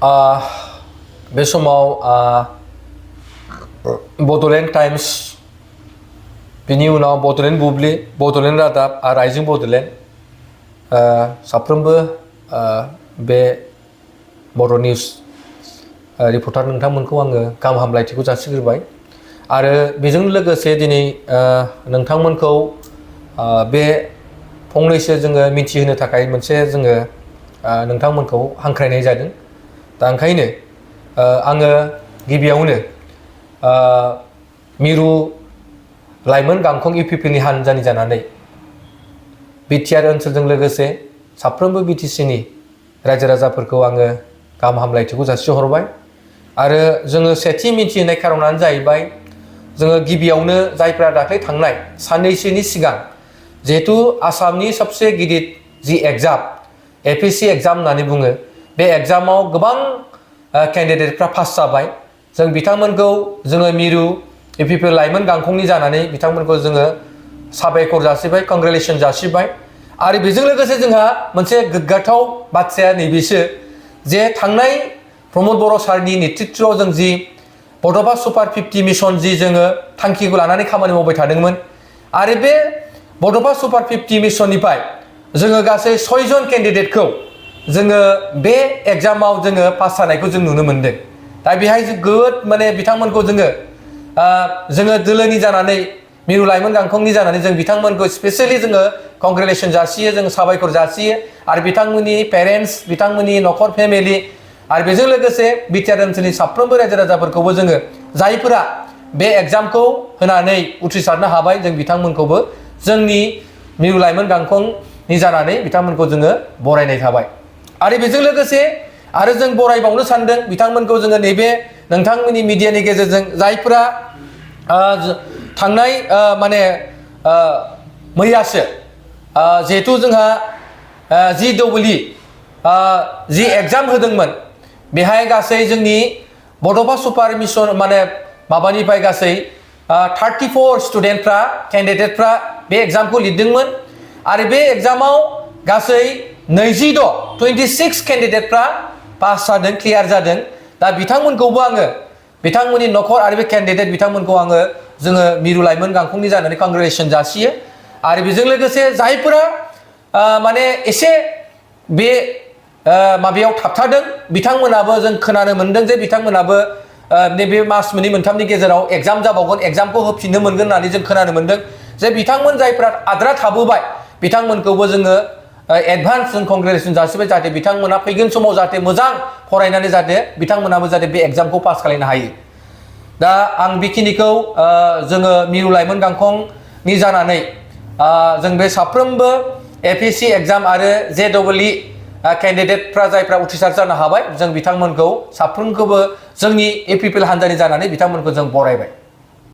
बे समाव बड'लेण्ड टाइम्स बिनि उनाव बड'लेण्ड बुब्लि बड'लेण्ड रादाब आरो आइजें बड'लेण्ड साफ्रोमबो बे बर' निउस रिपर्टार नोंथांमोनखौ आङो गाहाम हामलायथिखौ जासिग्रोबाय आरो बेजों लोगोसे दिनै नोंथांमोनखौ बे फंनैसो जोङो मिथिहोनो थाखाय मोनसे जोङो नोंथांमोनखौ हांख्रायनाय जादों दा ओंखायनो आङो गिबियावनो मिरु लाइमोन गांखं UPPLनि हानजानि जानानै बिटिआर ओनसोलजों लोगोसे साफ्रोमबो BTCनि रायजो राजाफोरखौ आङो गाहाम हामलायथिखौ जासिहरबाय आरो जोङो सेथि मिथिहोनाय खारनानो जाहैबाय जोङो गिबियावनो जायफ्रा दाख्लै थांनाय साननैसोनि सिगां जिहेतु आसामनि सबसे गिदिर जि एग्जाम APSc एग्जाम होननानै बुङो बे एग्जामाव गोबां केन्डिडेटफ्रा पास जाबाय जों बिथांमोनखौ जोङो मिरु UPPL लाइमोन गांखंनि जानानै बिथांमोनखौ जोङो साबायखर जासिबाय कंग्रेचुलेसन जासिबाय आरो बेजों लोगोसे जोंहा मोनसे गोग्गाथाव बाथ्राया नैबेसो जे थांनाय प्रमद बर' सारनि नेतृत्वआव जों जि बड'फा सुपार 50 मिशन जि जोङो थांखिखौ लानानै खामानि मावबाय थादोंमोन आरो बे बड'फा सुपार 50 मिशननिफ्राय जोङो गासै 6 जन केन्डिडेटखौ जोङो बे एग्जामाव जोङो पास जानायखौ जों नुनो मोनदों दा बेहाय जोबोद माने बिथांमोनखौ जोङो दोलोनि जानानै मिरु लाइमोन गांखंनि जानानै जों बिथांमोनखौ स्पेसियेलि जोङो कंग्रेचुलेसन जासियो जों साबायखर जासियो आरो बिथांमोननि पेरेन्ट्स बिथांमोननि न'खर फेमिलि आरो बेजों लोगोसे बिटिआर ओनसोलनि साफ्रोमबो रायजो राजाफोरखौबो जोङो जायफोरा बे एग्जामखौ होनानै उथ्रिसारनो हाबाय जों बिथांमोनखौबो जोंनि मिरु लाइमोन गांखंनि जानानै बिथांमोनखौ जोङो बरायनाय थाबाय आरो बेजों लोगोसे आरो जों बरायबावनो सानदों बिथांमोनखौ जोङो नैबे नोंथांमोननि मिडियानि गेजेरजों जायफोरा थांनाय माने मैयासो जिहेतु जोंहा JEE जि एग्जाम होदोंमोन बेहाय गासै जोंनि बड'फा सुपार मिशन माने माबानिफ्राय गासै 34 स्टुडेन्टफ्रा केन्डिडेटफ्रा बे एग्जामखौ लिरदोंमोन आरो बे एग्जामाव गासै 26 केन्डिडेटफ्रा पास जादों क्लियार जादों दा बिथांमोनखौबो आङो बिथांमोननि न'खर आरो बे केन्डिडेट बिथांमोनखौ आङो जोङो मिरु लाइमोन गांखंनि जानानै कंग्रेचुलेसन जासियो आरो बेजों लोगोसे जायफोरा माने एसे बे माबायाव थाबथादों बिथांमोनाबो जों खोनानो मोनदों जे बिथांमोनाबो नैबे मास मोननै मोनथामनि गेजेराव एग्जाम जाबावगोन एग्जामखौ होफिननो मोनगोन होननानै जों खोनानो मोनदों जे बिथांमोन जायफ्रा आद्रा थाबोबाय बिथांमोनखौबो जोङो एडभान्स जों कंग्रेचुलेसन जासिबाय जाहाथे बिथांमोना फैगोन समाव जाहाथे मोजां फरायनानै जाहाथे बिथांमोनाबो जाहाथे बे एग्जामखौ पास खालामनो हायो दा आं बेखिनिखौ जोङो मिरु लाइमोन गांखंनि जानानै जों बे साफ्रोमबो APSc एग्जाम आरो JEE केन्डिडेटफ्रा जायफ्रा उथ्रिसार जानो हाबाय जों बिथांमोनखौ साफ्रोमखौबो जोंनि UPPL हानजानि जानानै बिथांमोनखौ जों बरायबाय।